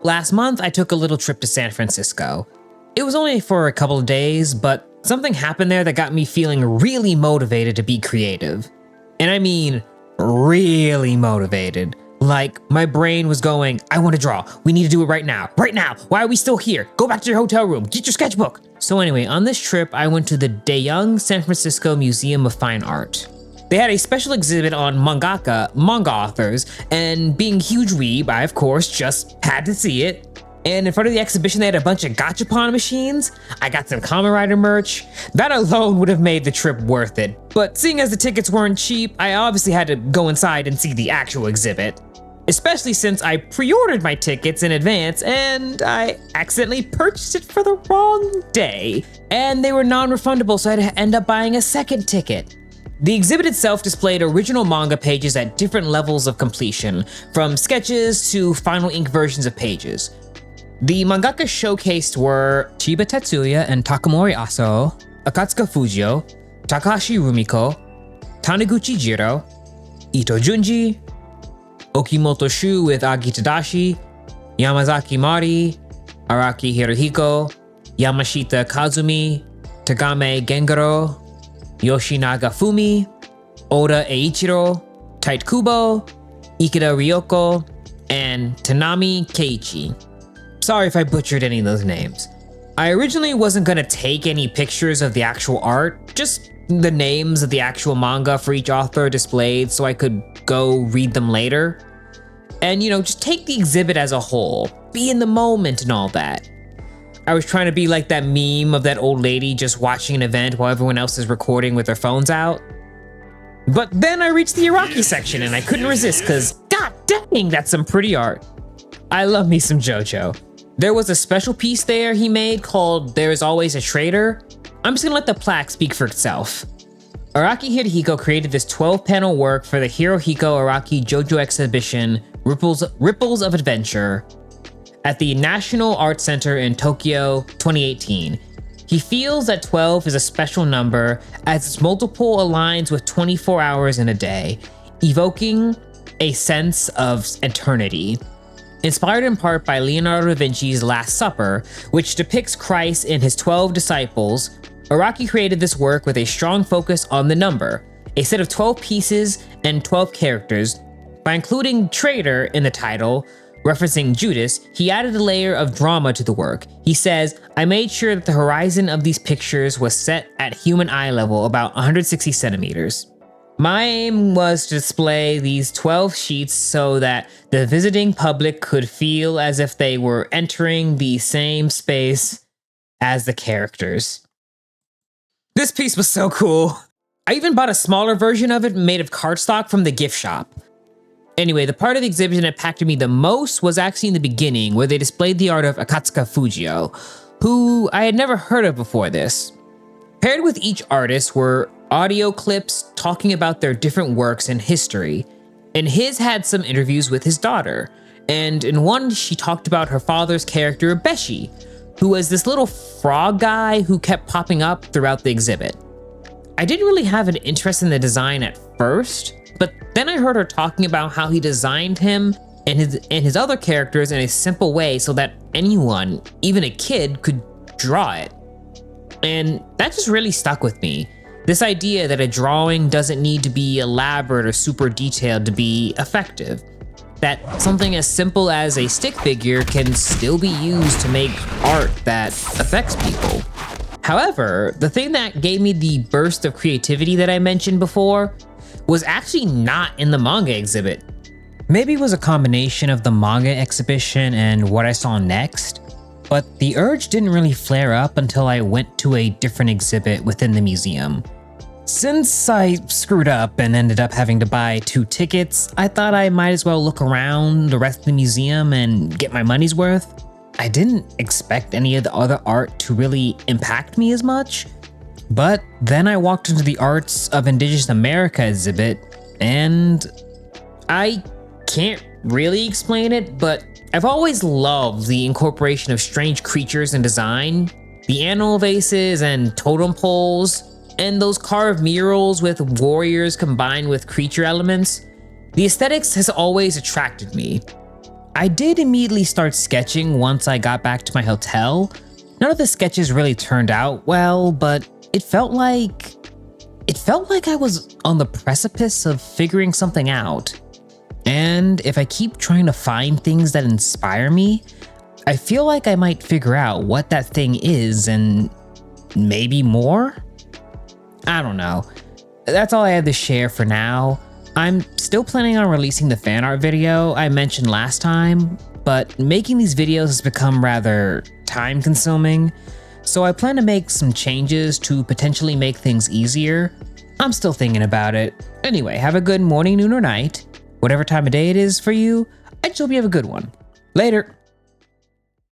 Last month, I took a little trip to San Francisco. It was only for a couple of days, but something happened there that got me feeling really motivated to be creative. And I mean, really motivated. Like, my brain was going, I want to draw. We need to do it right now. Right now. Why are we still here? Go back to your hotel room. Get your sketchbook. So anyway, on this trip, I went to the Daeyoung San Francisco Museum of Fine Art. They had a special exhibit on manga authors, and being a huge weeb, I of course just had to see it. And in front of the exhibition, they had a bunch of gachapon machines. I got some Kamen Rider merch. That alone would have made the trip worth it. But seeing as the tickets weren't cheap, I obviously had to go inside and see the actual exhibit. Especially since I pre-ordered my tickets in advance and I accidentally purchased it for the wrong day. And they were non-refundable, so I had to end up buying a second ticket. The exhibit itself displayed original manga pages at different levels of completion, from sketches to final ink versions of pages. The mangaka showcased were Chiba Tetsuya and Takamori Asao, Akatsuka Fujio, Takahashi Rumiko, Taniguchi Jiro, Ito Junji, Okimoto Shu with Agi Tadashi, Yamazaki Mari, Araki Hirohiko, Yamashita Kazumi, Tagame Gengaro, Yoshinaga Fumi, Oda Eiichiro, Tite Kubo, Ikeda Ryoko, and Tanami Keiichi. Sorry if I butchered any of those names. I originally wasn't gonna take any pictures of the actual art, just the names of the actual manga for each author displayed so I could go read them later. And just take the exhibit as a whole, be in the moment and all that. I was trying to be like that meme of that old lady just watching an event while everyone else is recording with their phones out. But then I reached the Araki section and I couldn't resist because god dang, that's some pretty art. I love me some JoJo. There was a special piece there he made called There Is Always a Traitor. I'm just gonna let the plaque speak for itself. Araki Hirohiko created this 12-panel work for the Hirohiko Araki JoJo exhibition, Ripples of Adventure, at the National Art Center in Tokyo 2018. He feels that 12 is a special number as its multiple aligns with 24 hours in a day, evoking a sense of eternity. Inspired in part by Leonardo da Vinci's Last Supper, which depicts Christ and his 12 disciples, Araki created this work with a strong focus on the number, a set of 12 pieces and 12 characters. By including traitor in the title, referencing Judas, he added a layer of drama to the work. He says, I made sure that the horizon of these pictures was set at human eye level, about 160 centimeters. My aim was to display these 12 sheets so that the visiting public could feel as if they were entering the same space as the characters. This piece was so cool. I even bought a smaller version of it made of cardstock from the gift shop. Anyway, the part of the exhibition that impacted me the most was actually in the beginning, where they displayed the art of Akatsuka Fujio, who I had never heard of before this. Paired with each artist were audio clips talking about their different works and history, and his had some interviews with his daughter, and in one she talked about her father's character Beshi, who was this little frog guy who kept popping up throughout the exhibit. I didn't really have an interest in the design at first, but then I heard her talking about how he designed him and his other characters in a simple way so that anyone, even a kid, could draw it. And that just really stuck with me. This idea that a drawing doesn't need to be elaborate or super detailed to be effective. That something as simple as a stick figure can still be used to make art that affects people. However, the thing that gave me the burst of creativity that I mentioned before was actually not in the manga exhibit. Maybe it was a combination of the manga exhibition and what I saw next, but the urge didn't really flare up until I went to a different exhibit within the museum. Since I screwed up and ended up having to buy 2 tickets, I thought I might as well look around the rest of the museum and get my money's worth. I didn't expect any of the other art to really impact me as much, but then I walked into the Arts of Indigenous America exhibit, and I can't really explain it, but I've always loved the incorporation of strange creatures in design, the animal vases and totem poles, and those carved murals with warriors combined with creature elements. The aesthetics has always attracted me. I did immediately start sketching once I got back to my hotel. None of the sketches really turned out well, but it felt like I was on the precipice of figuring something out. And if I keep trying to find things that inspire me, I feel like I might figure out what that thing is and maybe more? I don't know. That's all I have to share for now. I'm still planning on releasing the fan art video I mentioned last time, but making these videos has become rather time consuming, so I plan to make some changes to potentially make things easier. I'm still thinking about it. Anyway, have a good morning, noon, or night. Whatever time of day it is for you, I just hope you have a good one. Later.